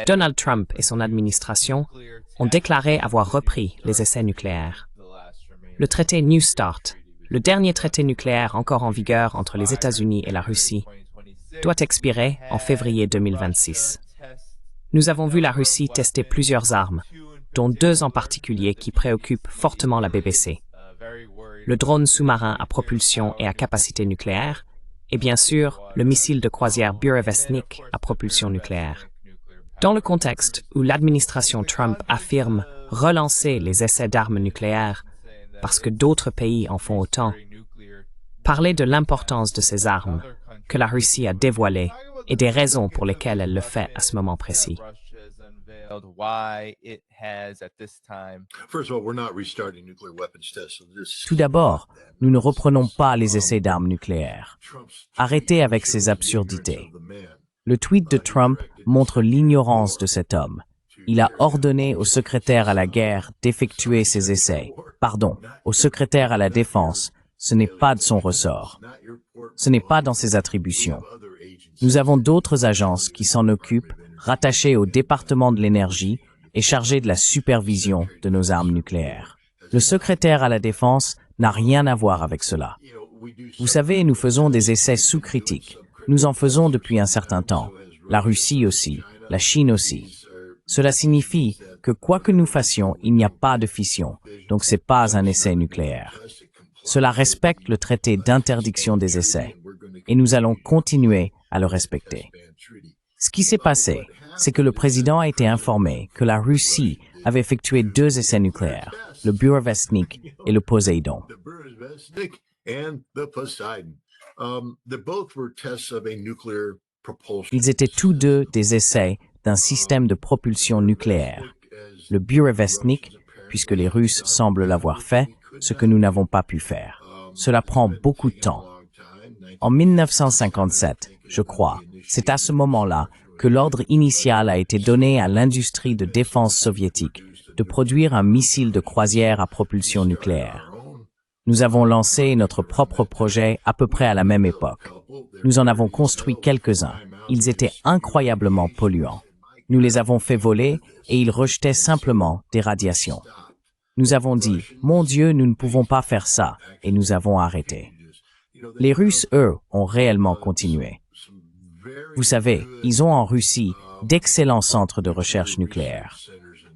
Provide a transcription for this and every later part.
Donald Trump et son administration ont déclaré avoir repris les essais nucléaires. Le traité New START, le dernier traité nucléaire encore en vigueur entre les États-Unis et la Russie, doit expirer en février 2026. Nous avons vu la Russie tester plusieurs armes, dont deux en particulier qui préoccupent fortement la BBC. Le drone sous-marin à propulsion et à capacité nucléaire, et bien sûr, le missile de croisière Burevestnik à propulsion nucléaire. Dans le contexte où l'administration Trump affirme relancer les essais d'armes nucléaires parce que d'autres pays en font autant, parler de l'importance de ces armes que la Russie a dévoilées et des raisons pour lesquelles elle le fait à ce moment précis. Tout d'abord, nous ne reprenons pas les essais d'armes nucléaires. Arrêtez avec ces absurdités. Le tweet de Trump montre l'ignorance de cet homme. Il a ordonné au secrétaire à la guerre d'effectuer ces essais. Pardon, au secrétaire à la défense. Ce n'est pas de son ressort. Ce n'est pas dans ses attributions. Nous avons d'autres agences qui s'en occupent, rattachées au département de l'énergie et chargées de la supervision de nos armes nucléaires. Le secrétaire à la défense n'a rien à voir avec cela. Vous savez, nous faisons des essais sous critique. Nous en faisons depuis un certain temps. La Russie aussi, la Chine aussi. Cela signifie que quoi que nous fassions, il n'y a pas de fission, donc c'est pas un essai nucléaire. Cela respecte le traité d'interdiction des essais, et nous allons continuer à le respecter. Ce qui s'est passé, c'est que le président a été informé que la Russie avait effectué deux essais nucléaires, le Burevestnik et le Poséidon. Ils étaient tous deux des essais d'un système de propulsion nucléaire. Le Burevestnik, puisque les Russes semblent l'avoir fait, ce que nous n'avons pas pu faire. Cela prend beaucoup de temps. En 1957, je crois, c'est à ce moment-là que l'ordre initial a été donné à l'industrie de défense soviétique de produire un missile de croisière à propulsion nucléaire. Nous avons lancé notre propre projet à peu près à la même époque. Nous en avons construit quelques-uns. Ils étaient incroyablement polluants. Nous les avons fait voler et ils rejetaient simplement des radiations. Nous avons dit, mon Dieu, nous ne pouvons pas faire ça, et nous avons arrêté. Les Russes, eux, ont réellement continué. Vous savez, ils ont en Russie d'excellents centres de recherche nucléaire.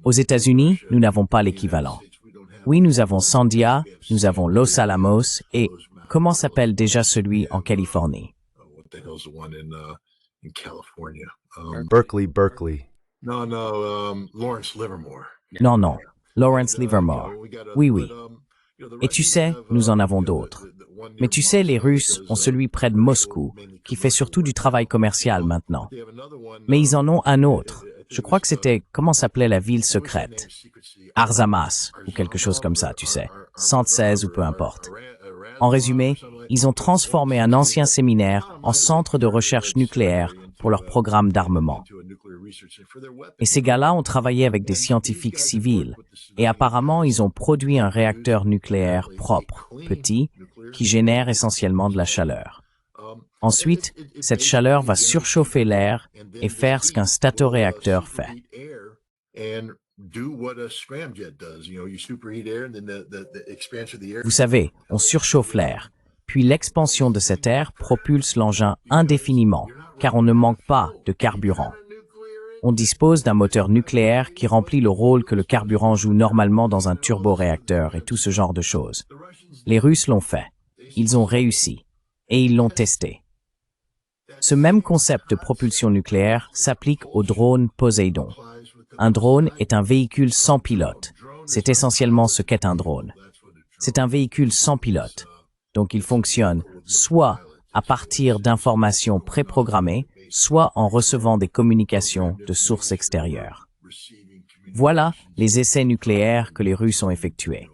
Aux États-Unis, nous n'avons pas l'équivalent. Oui, nous avons Sandia, nous avons Los Alamos, et comment s'appelle déjà celui en Californie? Berkeley. Non, Lawrence Livermore. Oui. Et tu sais, nous en avons d'autres. Mais tu sais, les Russes ont celui près de Moscou, qui fait surtout du travail commercial maintenant. Mais ils en ont un autre. Je crois que c'était, comment s'appelait la ville secrète? Arzamas, ou quelque chose comme ça, tu sais. 116 ou peu importe. En résumé, ils ont transformé un ancien séminaire en centre de recherche nucléaire pour leur programme d'armement. Et ces gars-là ont travaillé avec des scientifiques civils, et apparemment ils ont produit un réacteur nucléaire propre, petit, qui génère essentiellement de la chaleur. Ensuite, cette chaleur va surchauffer l'air et faire ce qu'un statoréacteur fait. Vous savez, on surchauffe l'air, puis l'expansion de cet air propulse l'engin indéfiniment, car on ne manque pas de carburant. On dispose d'un moteur nucléaire qui remplit le rôle que le carburant joue normalement dans un turboréacteur et tout ce genre de choses. Les Russes l'ont fait. Ils ont réussi. Et ils l'ont testé. Ce même concept de propulsion nucléaire s'applique au drone Poséidon. Un drone est un véhicule sans pilote. C'est essentiellement ce qu'est un drone. C'est un véhicule sans pilote. Donc il fonctionne soit à partir d'informations préprogrammées, soit en recevant des communications de sources extérieures. Voilà les essais nucléaires que les Russes ont effectués.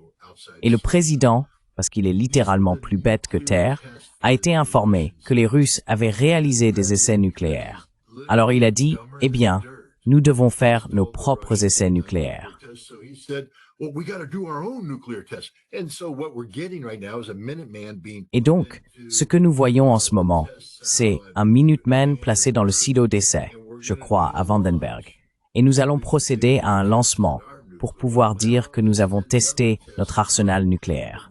Et le président, parce qu'il est littéralement plus bête que terre, a été informé que les Russes avaient réalisé des essais nucléaires. Alors il a dit, eh bien, nous devons faire nos propres essais nucléaires. Et donc, ce que nous voyons en ce moment, c'est un Minuteman placé dans le silo d'essai, je crois, à Vandenberg. Et nous allons procéder à un lancement pour pouvoir dire que nous avons testé notre arsenal nucléaire.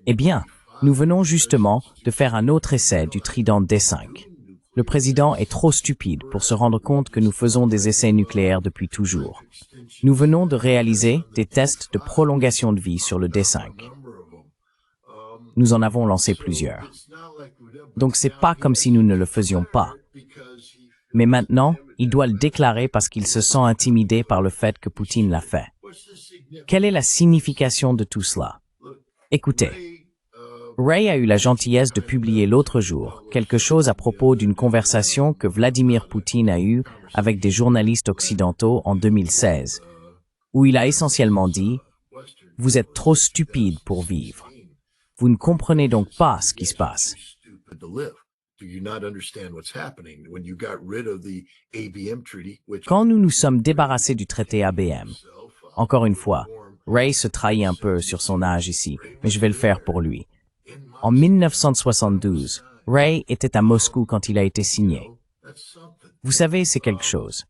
Eh bien, nous venons justement de faire un autre essai du Trident D5. Le président est trop stupide pour se rendre compte que nous faisons des essais nucléaires depuis toujours. Nous venons de réaliser des tests de prolongation de vie sur le D5. Nous en avons lancé plusieurs. Donc c'est pas comme si nous ne le faisions pas. Mais maintenant, il doit le déclarer parce qu'il se sent intimidé par le fait que Poutine l'a fait. Quelle est la signification de tout cela? Écoutez, Ray a eu la gentillesse de publier l'autre jour quelque chose à propos d'une conversation que Vladimir Poutine a eue avec des journalistes occidentaux en 2016, où il a essentiellement dit « Vous êtes trop stupide pour vivre. Vous ne comprenez donc pas ce qui se passe. » Quand nous nous sommes débarrassés du traité ABM, encore une fois, Ray se trahit un peu sur son âge ici, mais je vais le faire pour lui. En 1972, Ray était à Moscou quand il a été signé. Vous savez, c'est quelque chose.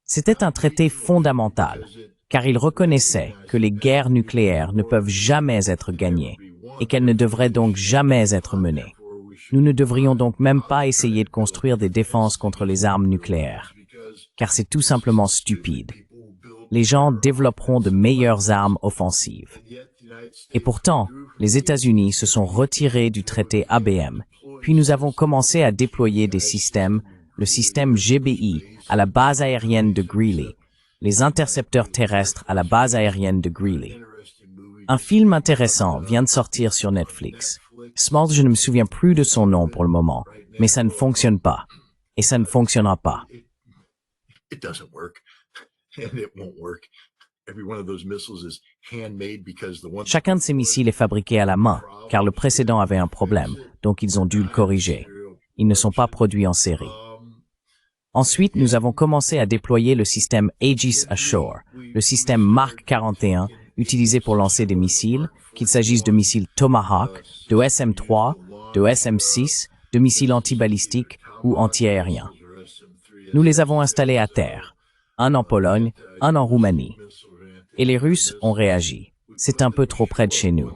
C'était un traité fondamental, car il reconnaissait que les guerres nucléaires ne peuvent jamais être gagnées et qu'elles ne devraient donc jamais être menées. Nous ne devrions donc même pas essayer de construire des défenses contre les armes nucléaires, car c'est tout simplement stupide. Les gens développeront de meilleures armes offensives. Et pourtant, les États-Unis se sont retirés du traité ABM, puis nous avons commencé à déployer des systèmes, le système GBI à la base aérienne de Greely, les intercepteurs terrestres à la base aérienne de Greely. Un film intéressant vient de sortir sur Netflix. Smalls, je ne me souviens plus de son nom pour le moment, mais ça ne fonctionne pas. Et ça ne fonctionnera pas. Chacun de ces missiles est fabriqué à la main, car le précédent avait un problème, donc ils ont dû le corriger. Ils ne sont pas produits en série. Ensuite, nous avons commencé à déployer le système Aegis Ashore, le système Mark 41, utilisé pour lancer des missiles, qu'il s'agisse de missiles Tomahawk, de SM-3, de SM-6, de missiles antibalistiques ou antiaériens. Nous les avons installés à terre, un en Pologne, un en Roumanie. Et les Russes ont réagi. C'est un peu trop près de chez nous.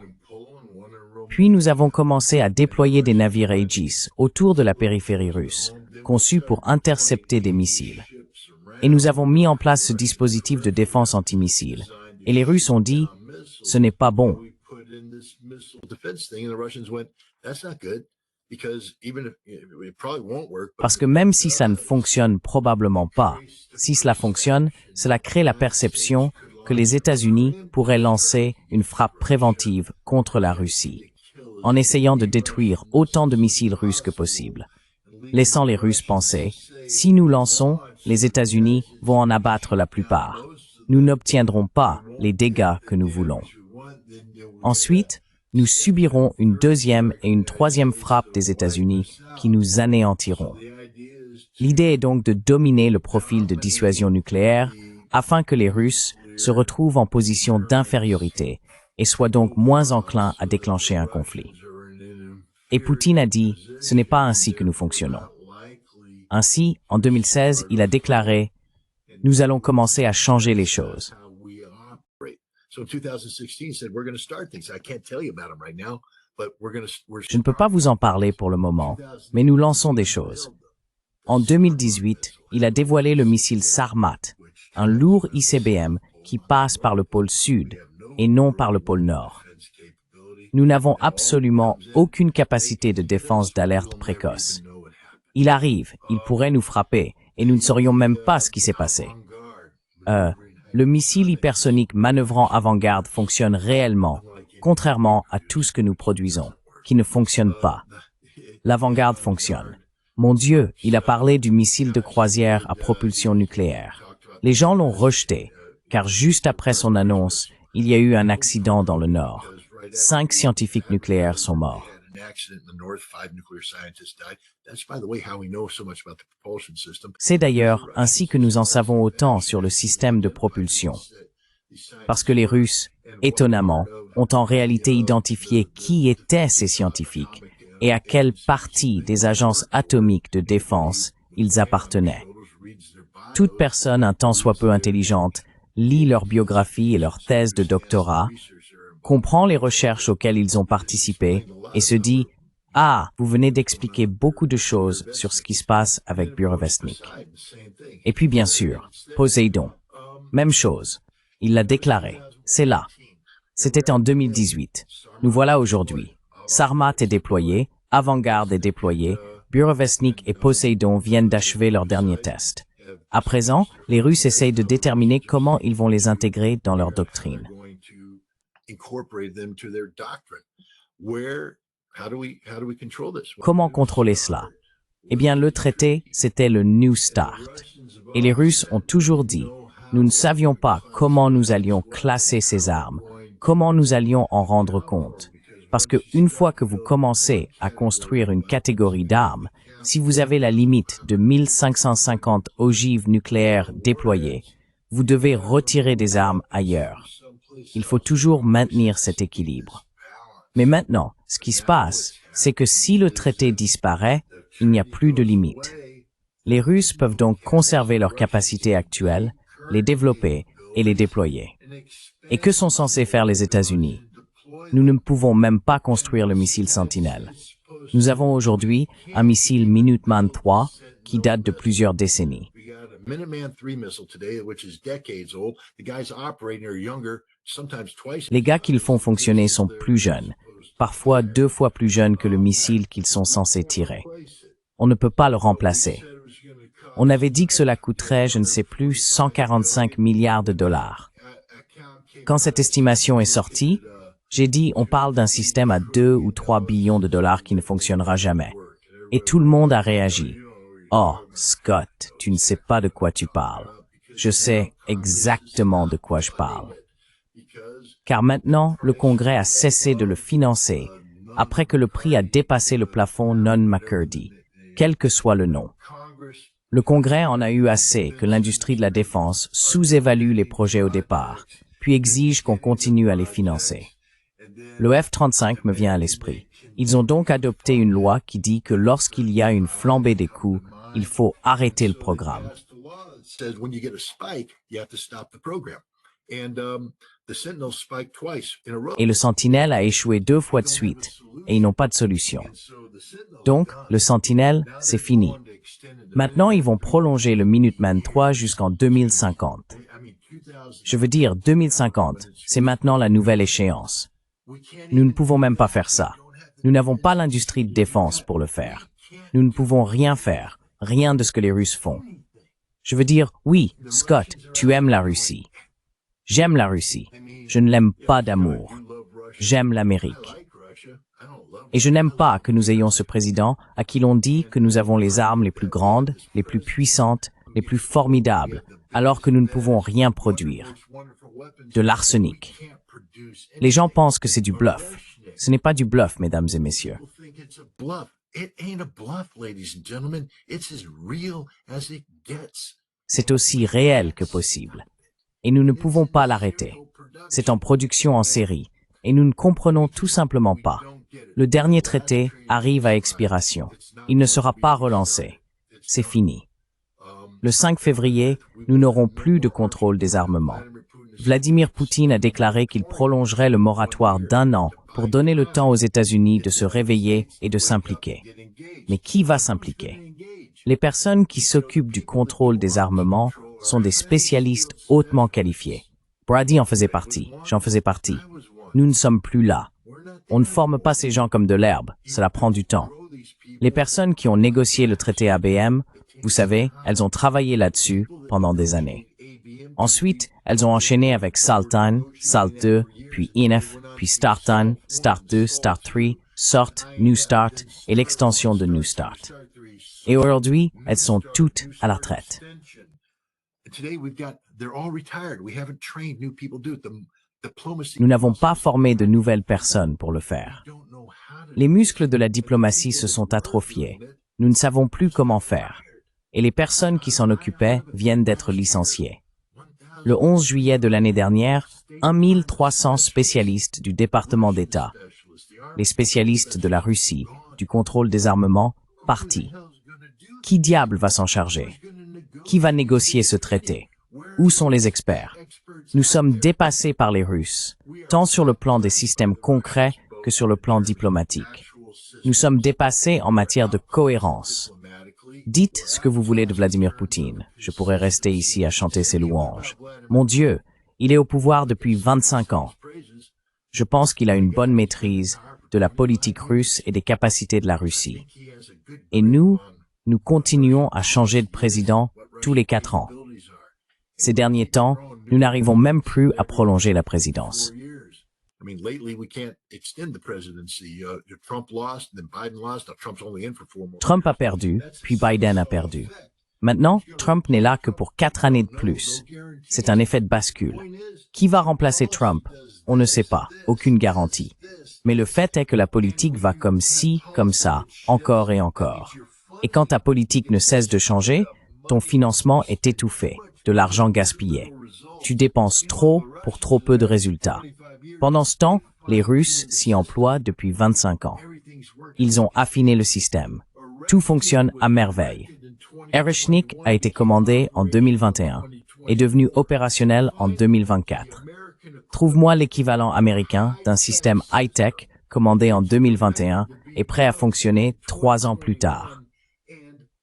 Puis nous avons commencé à déployer des navires Aegis autour de la périphérie russe, conçus pour intercepter des missiles. Et nous avons mis en place ce dispositif de défense antimissiles. Et les Russes ont dit, ce n'est pas bon. Parce que même si ça ne fonctionne probablement pas, si cela fonctionne, cela crée la perception que les États-Unis pourraient lancer une frappe préventive contre la Russie, en essayant de détruire autant de missiles russes que possible, laissant les Russes penser, si nous lançons, les États-Unis vont en abattre la plupart. Nous n'obtiendrons pas les dégâts que nous voulons. Ensuite, nous subirons une deuxième et une troisième frappe des États-Unis qui nous anéantiront. L'idée est donc de dominer le profil de dissuasion nucléaire afin que les Russes se retrouvent en position d'infériorité et soient donc moins enclins à déclencher un conflit. Et Poutine a dit, ce n'est pas ainsi que nous fonctionnons. Ainsi, en 2016, il a déclaré, nous allons commencer à changer les choses. Je ne peux pas vous en parler pour le moment, mais nous lançons des choses. En 2018, il a dévoilé le missile Sarmat, un lourd ICBM qui passe par le pôle sud et non par le pôle nord. Nous n'avons absolument aucune capacité de défense d'alerte précoce. Il arrive, il pourrait nous frapper, et nous ne saurions même pas ce qui s'est passé. Le missile hypersonique manœuvrant avant-garde fonctionne réellement, contrairement à tout ce que nous produisons, qui ne fonctionne pas. L'avant-garde fonctionne. Mon Dieu, il a parlé du missile de croisière à propulsion nucléaire. Les gens l'ont rejeté, car juste après son annonce, il y a eu un accident dans le Nord. 5 scientifiques nucléaires sont morts. C'est d'ailleurs ainsi que nous en savons autant sur le système de propulsion. Parce que les Russes, étonnamment, ont en réalité identifié qui étaient ces scientifiques et à quelle partie des agences atomiques de défense ils appartenaient. Toute personne un tant soit peu intelligente lit leur biographie et leur thèse de doctorat, comprend les recherches auxquelles ils ont participé et se dit « Ah, vous venez d'expliquer beaucoup de choses sur ce qui se passe avec Burevestnik. » Et puis bien sûr, Poséidon. Même chose. Il l'a déclaré. C'est là. C'était en 2018. Nous voilà aujourd'hui. Sarmat est déployé, Avangard est déployé, Burevestnik et Poséidon viennent d'achever leur dernier test. À présent, les Russes essayent de déterminer comment ils vont les intégrer dans leur doctrine. Comment contrôler cela? Eh bien, le traité, c'était le New Start. Et les Russes ont toujours dit, nous ne savions pas comment nous allions classer ces armes, comment nous allions en rendre compte. Parce que une fois que vous commencez à construire une catégorie d'armes, si vous avez la limite de 1550 ogives nucléaires déployées, vous devez retirer des armes ailleurs. Il faut toujours maintenir cet équilibre. Mais maintenant, ce qui se passe, c'est que si le traité disparaît, il n'y a plus de limite. Les Russes peuvent donc conserver leurs capacités actuelles, les développer et les déployer. Et que sont censés faire les États-Unis? Nous ne pouvons même pas construire le missile Sentinelle. Nous avons aujourd'hui un missile Minuteman III qui date de plusieurs décennies. Les gars qui le font fonctionner sont plus jeunes, parfois 2 fois plus jeunes que le missile qu'ils sont censés tirer. On ne peut pas le remplacer. On avait dit que cela coûterait, je ne sais plus, 145 milliards de dollars. Quand cette estimation est sortie, j'ai dit on parle d'un système à 2 ou 3 billions de dollars qui ne fonctionnera jamais. Et tout le monde a réagi. Oh, Scott, tu ne sais pas de quoi tu parles. Je sais exactement de quoi je parle. Car maintenant, le Congrès a cessé de le financer après que le prix a dépassé le plafond non-McCurdy, quel que soit le nom. Le Congrès en a eu assez que l'industrie de la défense sous-évalue les projets au départ, puis exige qu'on continue à les financer. Le F-35 me vient à l'esprit. Ils ont donc adopté une loi qui dit que lorsqu'il y a une flambée des coûts, il faut arrêter le programme. Et le Sentinelle a échoué 2 fois de suite, et ils n'ont pas de solution. Donc, le Sentinelle, c'est fini. Maintenant, ils vont prolonger le Minuteman III jusqu'en 2050. Je veux dire, 2050, c'est maintenant la nouvelle échéance. Nous ne pouvons même pas faire ça. Nous n'avons pas l'industrie de défense pour le faire. Nous ne pouvons rien faire, rien de ce que les Russes font. Je veux dire, oui, Scott, tu aimes la Russie. J'aime la Russie. Je ne l'aime pas d'amour. J'aime l'Amérique. Et je n'aime pas que nous ayons ce président à qui l'on dit que nous avons les armes les plus grandes, les plus puissantes, les plus formidables, alors que nous ne pouvons rien produire. De l'arsenic. Les gens pensent que c'est du bluff. Ce n'est pas du bluff, mesdames et messieurs. C'est aussi réel que possible. Et nous ne pouvons pas l'arrêter. C'est en production en série. Et nous ne comprenons tout simplement pas. Le dernier traité arrive à expiration. Il ne sera pas relancé. C'est fini. Le 5 février, nous n'aurons plus de contrôle des armements. Vladimir Poutine a déclaré qu'il prolongerait le moratoire d'1 an pour donner le temps aux États-Unis de se réveiller et de s'impliquer. Mais qui va s'impliquer? Les personnes qui s'occupent du contrôle des armements sont des spécialistes hautement qualifiés. Brady en faisait partie, j'en faisais partie. Nous ne sommes plus là. On ne forme pas ces gens comme de l'herbe, cela prend du temps. Les personnes qui ont négocié le traité ABM, vous savez, elles ont travaillé là-dessus pendant des années. Ensuite, elles ont enchaîné avec SALT 1, SALT 2, puis INF, puis START 1, START 2, START 3, SORT, New Start et l'extension de New Start. Et aujourd'hui, elles sont toutes à la retraite. Nous n'avons pas formé de nouvelles personnes pour le faire. Les muscles de la diplomatie se sont atrophiés. Nous ne savons plus comment faire. Et les personnes qui s'en occupaient viennent d'être licenciées. Le 11 juillet de l'année dernière, 1300 spécialistes du département d'État, les spécialistes de la Russie, du contrôle des armements, partis. Qui diable va s'en charger? Qui va négocier ce traité? Où sont les experts? Nous sommes dépassés par les Russes, tant sur le plan des systèmes concrets que sur le plan diplomatique. Nous sommes dépassés en matière de cohérence. Dites ce que vous voulez de Vladimir Poutine. Je pourrais rester ici à chanter ses louanges. Mon Dieu, il est au pouvoir depuis 25 ans. Je pense qu'il a une bonne maîtrise de la politique russe et des capacités de la Russie. Et nous continuons à changer de président tous les 4 ans. Ces derniers temps, nous n'arrivons même plus à prolonger la présidence. Trump a perdu, puis Biden a perdu. Maintenant, Trump n'est là que pour 4 années de plus. C'est un effet de bascule. Qui va remplacer Trump? On ne sait pas, aucune garantie. Mais le fait est que la politique va comme ci, comme ça, encore et encore. Et quand ta politique ne cesse de changer, ton financement est étouffé, de l'argent gaspillé. Tu dépenses trop pour trop peu de résultats. Pendant ce temps, les Russes s'y emploient depuis 25 ans. Ils ont affiné le système. Tout fonctionne à merveille. Ereshnik a été commandé en 2021 et devenu opérationnel en 2024. Trouve-moi l'équivalent américain d'un système high-tech commandé en 2021 et prêt à fonctionner 3 ans plus tard.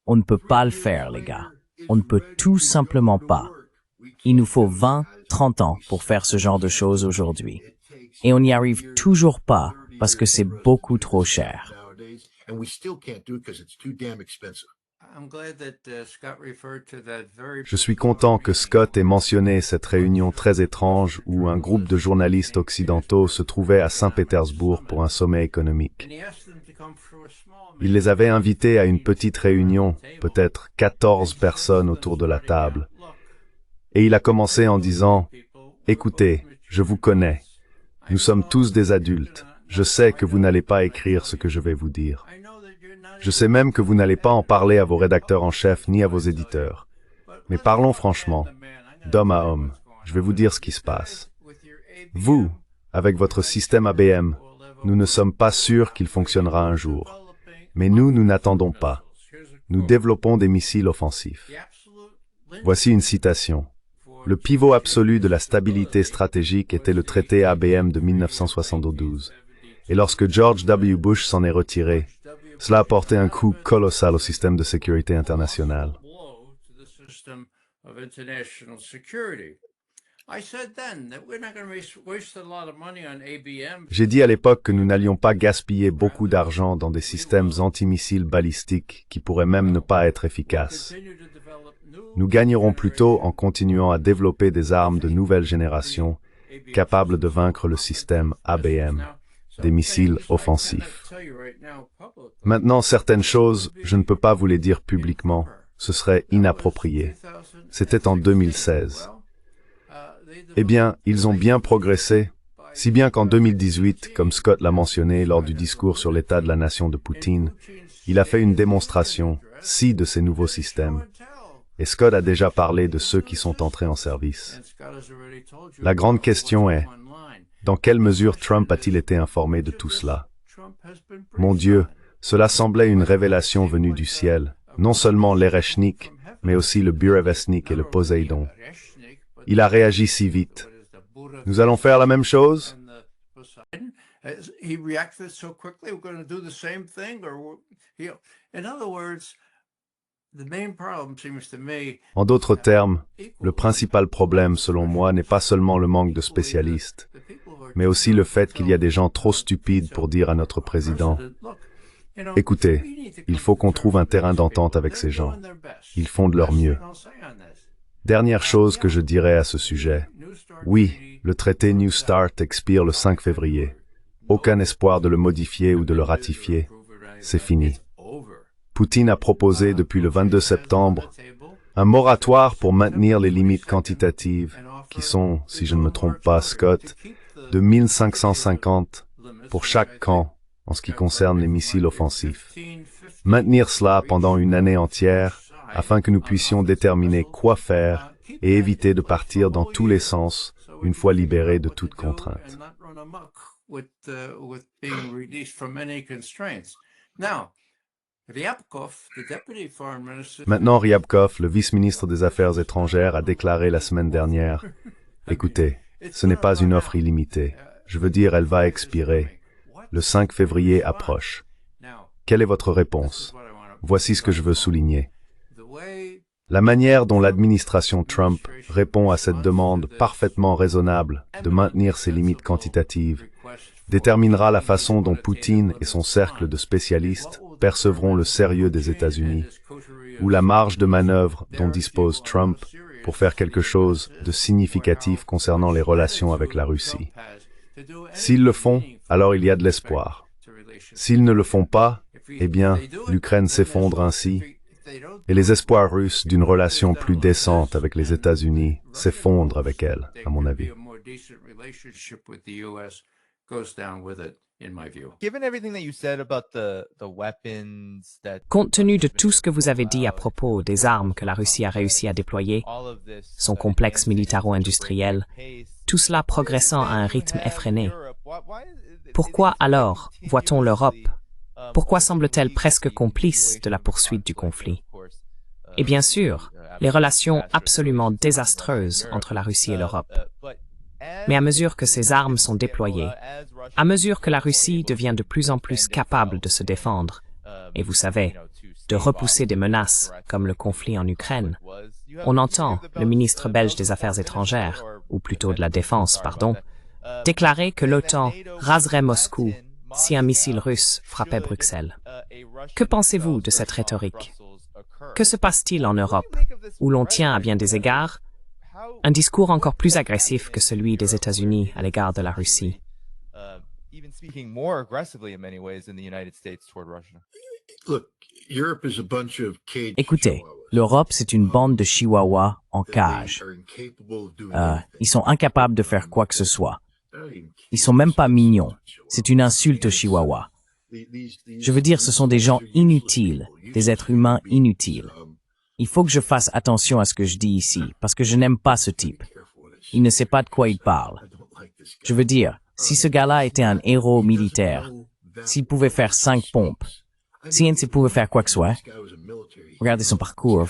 On ne peut pas le faire, les gars. On ne peut tout simplement pas. Il nous faut 20, 30 ans pour faire ce genre de choses aujourd'hui. Et on n'y arrive toujours pas parce que c'est beaucoup trop cher. Je suis content que Scott ait mentionné cette réunion très étrange où un groupe de journalistes occidentaux se trouvait à Saint-Pétersbourg pour un sommet économique. Il les avait invités à une petite réunion, peut-être 14 personnes autour de la table. Et il a commencé en disant « Écoutez, je vous connais. Nous sommes tous des adultes. Je sais que vous n'allez pas écrire ce que je vais vous dire. Je sais même que vous n'allez pas en parler à vos rédacteurs en chef ni à vos éditeurs. Mais parlons franchement, d'homme à homme. Je vais vous dire ce qui se passe. Vous, avec votre système ABM, nous ne sommes pas sûrs qu'il fonctionnera un jour. Mais nous n'attendons pas. Nous développons des missiles offensifs. Voici une citation. Le pivot absolu de la stabilité stratégique était le traité ABM de 1972. Et lorsque George W. Bush s'en est retiré, cela a porté un coup colossal au système de sécurité internationale. J'ai dit à l'époque que nous n'allions pas gaspiller beaucoup d'argent dans des systèmes antimissiles balistiques qui pourraient même ne pas être efficaces. Nous gagnerons plutôt en continuant à développer des armes de nouvelle génération capables de vaincre le système ABM, des missiles offensifs. Maintenant, certaines choses, je ne peux pas vous les dire publiquement, ce serait inapproprié. C'était en 2016. Eh bien, ils ont bien progressé, si bien qu'en 2018, comme Scott l'a mentionné lors du discours sur l'état de la nation de Poutine, il a fait une démonstration, de ces nouveaux systèmes. Et Scott a déjà parlé de ceux qui sont entrés en service. La grande question est, dans quelle mesure Trump a-t-il été informé de tout cela? Mon Dieu, cela semblait une révélation venue du ciel, non seulement l'Ereshnik, mais aussi le Burevestnik et le Poséidon. Il a réagi si vite. Nous allons faire la même chose? En d'autres termes, le principal problème, selon moi, n'est pas seulement le manque de spécialistes, mais aussi le fait qu'il y a des gens trop stupides pour dire à notre président « Écoutez, il faut qu'on trouve un terrain d'entente avec ces gens. Ils font de leur mieux. » Dernière chose que je dirais à ce sujet. Oui, le traité New START expire le 5 février. Aucun espoir de le modifier ou de le ratifier. C'est fini. Poutine a proposé depuis le 22 septembre un moratoire pour maintenir les limites quantitatives qui sont, si je ne me trompe pas, Scott, de 1550 pour chaque camp en ce qui concerne les missiles offensifs. Maintenir cela pendant une année entière afin que nous puissions déterminer quoi faire et éviter de partir dans tous les sens une fois libérés de toute contrainte. Maintenant, Ryabkov, le vice-ministre des Affaires étrangères, a déclaré la semaine dernière « Écoutez, ce n'est pas une offre illimitée. Je veux dire, elle va expirer. Le 5 février approche. Quelle est votre réponse? Voici ce que je veux souligner. La manière dont l'administration Trump répond à cette demande parfaitement raisonnable de maintenir ses limites quantitatives déterminera la façon dont Poutine et son cercle de spécialistes percevront le sérieux des États-Unis, ou la marge de manœuvre dont dispose Trump pour faire quelque chose de significatif concernant les relations avec la Russie. S'ils le font, alors il y a de l'espoir. S'ils ne le font pas, eh bien, l'Ukraine s'effondre ainsi, et les espoirs russes d'une relation plus décente avec les États-Unis s'effondrent avec elle, à mon avis. Compte tenu de tout ce que vous avez dit à propos des armes que la Russie a réussi à déployer, son complexe militaro-industriel, tout cela progressant à un rythme effréné, pourquoi alors voit-on l'Europe? Pourquoi semble-t-elle presque complice de la poursuite du conflit? Et bien sûr, les relations absolument désastreuses entre la Russie et l'Europe. Mais à mesure que ces armes sont déployées, à mesure que la Russie devient de plus en plus capable de se défendre, et vous savez, de repousser des menaces comme le conflit en Ukraine, on entend le ministre belge des Affaires étrangères, ou plutôt de la Défense, pardon, déclarer que l'OTAN raserait Moscou si un missile russe frappait Bruxelles. Que pensez-vous de cette rhétorique? Que se passe-t-il en Europe, où l'on tient à bien des égards un discours encore plus agressif que celui des États-Unis à l'égard de la Russie? Écoutez, l'Europe, c'est une bande de chihuahuas en cage. Ils sont incapables de faire quoi que ce soit. Ils sont même pas mignons. C'est une insulte aux chihuahuas. Je veux dire, ce sont des gens inutiles, des êtres humains inutiles. Il faut que je fasse attention à ce que je dis ici, parce que je n'aime pas ce type. Il ne sait pas de quoi il parle. Je veux dire, si ce gars-là était un héros militaire, s'il pouvait faire 5 pompes, s'il pouvait faire quoi que ce soit, regardez son parcours,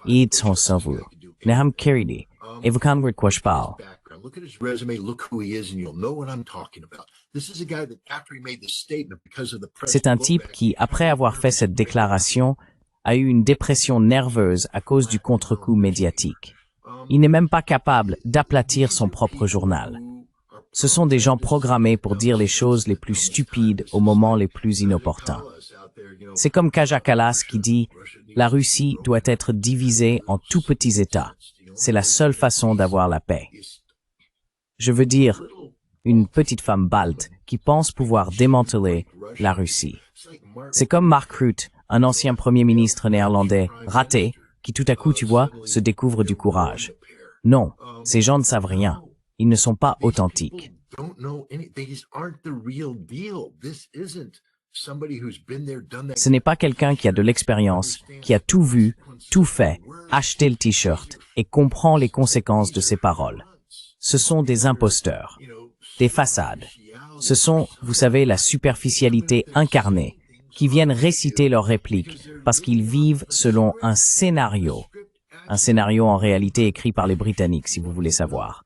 il est son cerveau. Neham Keridi, et vous comprenez de quoi je parle. C'est un type qui, après avoir fait cette déclaration, a eu une dépression nerveuse à cause du contre-coup médiatique. Il n'est même pas capable d'aplatir son propre journal. Ce sont des gens programmés pour dire les choses les plus stupides au moment les plus inopportuns. C'est comme Kaja Kallas qui dit « La Russie doit être divisée en tout petits États. C'est la seule façon d'avoir la paix. » Je veux dire, une petite femme balte qui pense pouvoir démanteler la Russie. C'est comme Mark Rutte, un ancien premier ministre néerlandais raté, qui tout à coup, tu vois, se découvre du courage. Non, ces gens ne savent rien. Ils ne sont pas authentiques. Ce n'est pas quelqu'un qui a de l'expérience, qui a tout vu, tout fait, acheté le t-shirt et comprend les conséquences de ses paroles. Ce sont des imposteurs, des façades. Ce sont, vous savez, la superficialité incarnée, qui viennent réciter leurs répliques parce qu'ils vivent selon un scénario en réalité écrit par les Britanniques, si vous voulez savoir.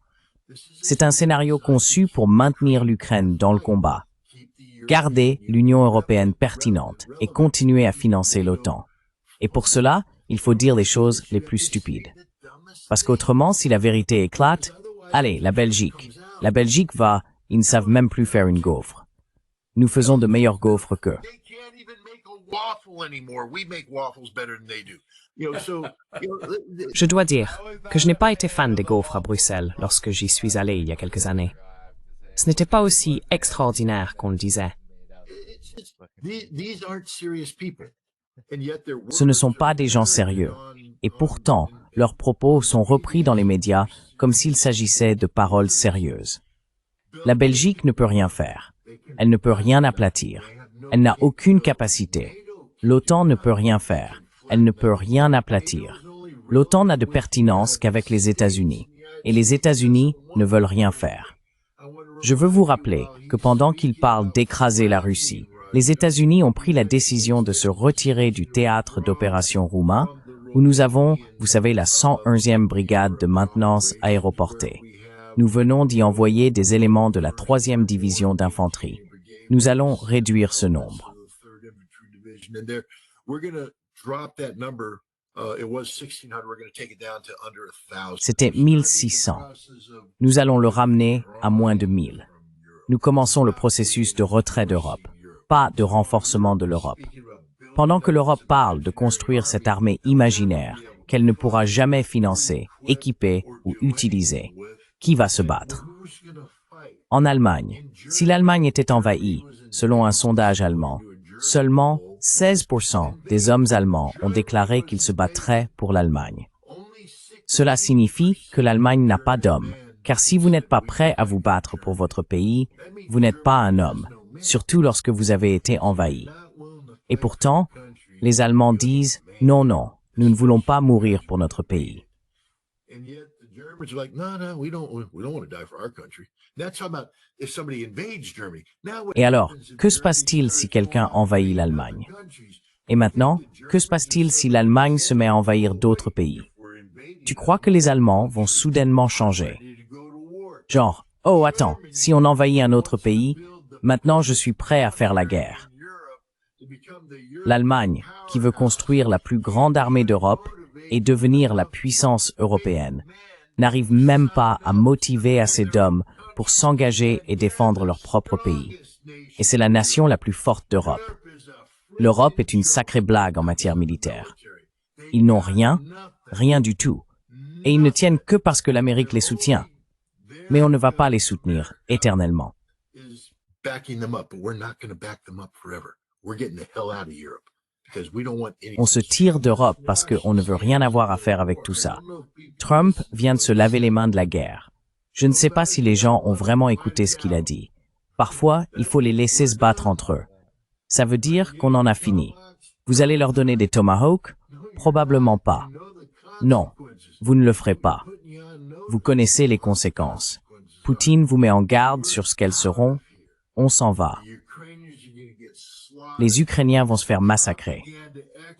C'est un scénario conçu pour maintenir l'Ukraine dans le combat, garder l'Union européenne pertinente et continuer à financer l'OTAN. Et pour cela, il faut dire les choses les plus stupides. Parce qu'autrement, si la vérité éclate, allez, la Belgique va, ils ne savent même plus faire une gaufre. Nous faisons de meilleurs gaufres qu'eux. Je dois dire que je n'ai pas été fan des gaufres à Bruxelles lorsque j'y suis allé il y a quelques années. Ce n'était pas aussi extraordinaire qu'on le disait. Ce ne sont pas des gens sérieux. Et pourtant, leurs propos sont repris dans les médias comme s'il s'agissait de paroles sérieuses. La Belgique ne peut rien faire. Elle ne peut rien aplatir. Elle n'a aucune capacité. L'OTAN ne peut rien faire. Elle ne peut rien aplatir. L'OTAN n'a de pertinence qu'avec les États-Unis, et les États-Unis ne veulent rien faire. Je veux vous rappeler que pendant qu'ils parlent d'écraser la Russie, les États-Unis ont pris la décision de se retirer du théâtre d'opération roumain, où nous avons, vous savez, la 101e brigade de maintenance aéroportée. Nous venons d'y envoyer des éléments de la 3e division d'infanterie. Nous allons réduire ce nombre. C'était 1600. Nous allons le ramener à moins de 1000. Nous commençons le processus de retrait d'Europe, pas de renforcement de l'Europe. Pendant que l'Europe parle de construire cette armée imaginaire qu'elle ne pourra jamais financer, équiper ou utiliser, qui va se battre? En Allemagne, si l'Allemagne était envahie, selon un sondage allemand, seulement 16% des hommes allemands ont déclaré qu'ils se battraient pour l'Allemagne. Cela signifie que l'Allemagne n'a pas d'hommes, car si vous n'êtes pas prêt à vous battre pour votre pays, vous n'êtes pas un homme, surtout lorsque vous avez été envahi. Et pourtant, les Allemands disent « Non, non, nous ne voulons pas mourir pour notre pays ». Et alors, que se passe-t-il si quelqu'un envahit l'Allemagne? Et maintenant, que se passe-t-il si l'Allemagne se met à envahir d'autres pays? Tu crois que les Allemands vont soudainement changer? Genre, oh attends, si on envahit un autre pays, maintenant je suis prêt à faire la guerre. L'Allemagne, qui veut construire la plus grande armée d'Europe et devenir la puissance européenne, n'arrive même pas à motiver assez d'hommes pour s'engager et défendre leur propre pays. Et c'est la nation la plus forte d'Europe. L'Europe est une sacrée blague en matière militaire. Ils n'ont rien, rien du tout. Et ils ne tiennent que parce que l'Amérique les soutient. Mais on ne va pas les soutenir éternellement. On se tire d'Europe parce qu'on ne veut rien avoir à faire avec tout ça. Trump vient de se laver les mains de la guerre. Je ne sais pas si les gens ont vraiment écouté ce qu'il a dit. Parfois, il faut les laisser se battre entre eux. Ça veut dire qu'on en a fini. Vous allez leur donner des tomahawks? Probablement pas. Non, vous ne le ferez pas. Vous connaissez les conséquences. Poutine vous met en garde sur ce qu'elles seront. On s'en va. Les Ukrainiens vont se faire massacrer.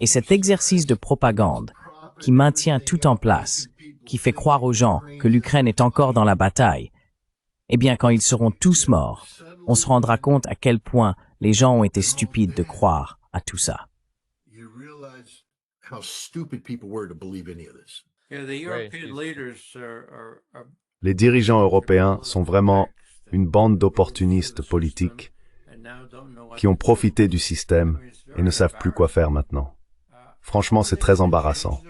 Et cet exercice de propagande, qui maintient tout en place, qui fait croire aux gens que l'Ukraine est encore dans la bataille, eh bien, quand ils seront tous morts, on se rendra compte à quel point les gens ont été stupides de croire à tout ça. Les dirigeants européens sont vraiment une bande d'opportunistes politiques qui ont profité du système et ne savent plus quoi faire maintenant. Franchement, c'est très embarrassant.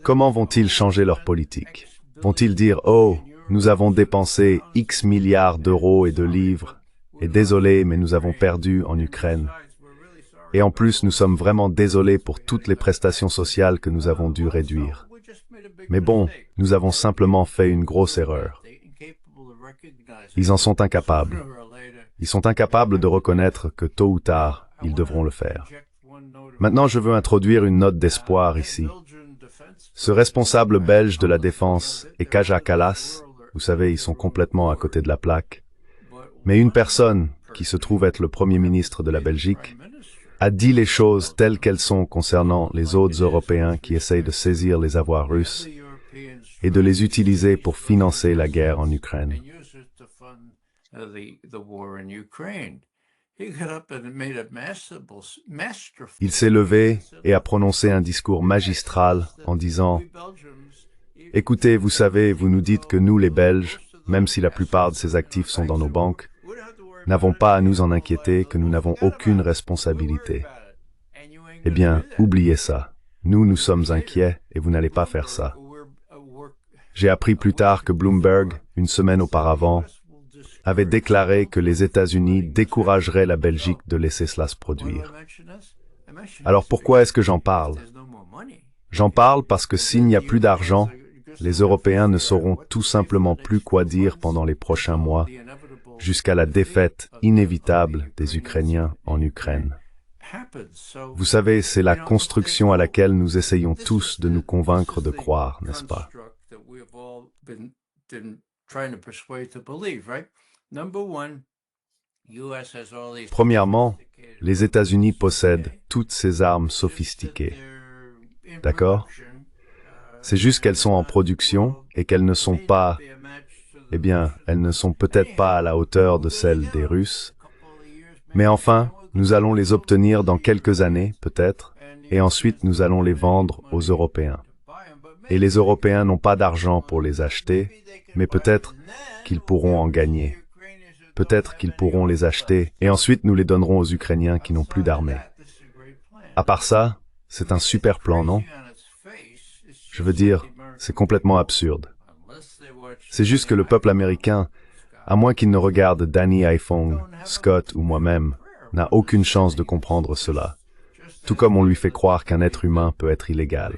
Comment vont-ils changer leur politique? Vont-ils dire « Oh, nous avons dépensé X milliards d'euros et de livres, et désolé, mais nous avons perdu en Ukraine. Et en plus, nous sommes vraiment désolés pour toutes les prestations sociales que nous avons dû réduire. Mais bon, nous avons simplement fait une grosse erreur. » Ils en sont incapables. Ils sont incapables de reconnaître que tôt ou tard, ils devront le faire. Maintenant, je veux introduire une note d'espoir ici. Ce responsable belge de la défense est Kaja Kallas. Vous savez, ils sont complètement à côté de la plaque. Mais une personne, qui se trouve être le Premier ministre de la Belgique, a dit les choses telles qu'elles sont concernant les autres Européens qui essayent de saisir les avoirs russes et de les utiliser pour financer la guerre en Ukraine. Il s'est levé et a prononcé un discours magistral en disant « Écoutez, vous savez, vous nous dites que nous, les Belges, même si la plupart de ces actifs sont dans nos banques, n'avons pas à nous en inquiéter, que nous n'avons aucune responsabilité. Eh bien, oubliez ça. Nous sommes inquiets et vous n'allez pas faire ça. » J'ai appris plus tard que Bloomberg, une semaine auparavant, avait déclaré que les États-Unis décourageraient la Belgique de laisser cela se produire. Alors pourquoi est-ce que j'en parle? J'en parle parce que s'il n'y a plus d'argent, les Européens ne sauront tout simplement plus quoi dire pendant les prochains mois, jusqu'à la défaite inévitable des Ukrainiens en Ukraine. Vous savez, c'est la construction à laquelle nous essayons tous de nous convaincre de croire, n'est-ce pas? Premièrement, les États-Unis possèdent toutes ces armes sophistiquées. D'accord? C'est juste qu'elles sont en production et qu'elles ne sont pas, eh bien, elles ne sont peut-être pas à la hauteur de celles des Russes. Mais enfin, nous allons les obtenir dans quelques années, peut-être, et ensuite nous allons les vendre aux Européens. Et les Européens n'ont pas d'argent pour les acheter, mais peut-être qu'ils pourront en gagner. Peut-être qu'ils pourront les acheter, et ensuite nous les donnerons aux Ukrainiens qui n'ont plus d'armée. À part ça, c'est un super plan, non? Je veux dire, c'est complètement absurde. C'est juste que le peuple américain, à moins qu'il ne regarde Danny iPhone, Scott ou moi-même, n'a aucune chance de comprendre cela. Tout comme on lui fait croire qu'un être humain peut être illégal.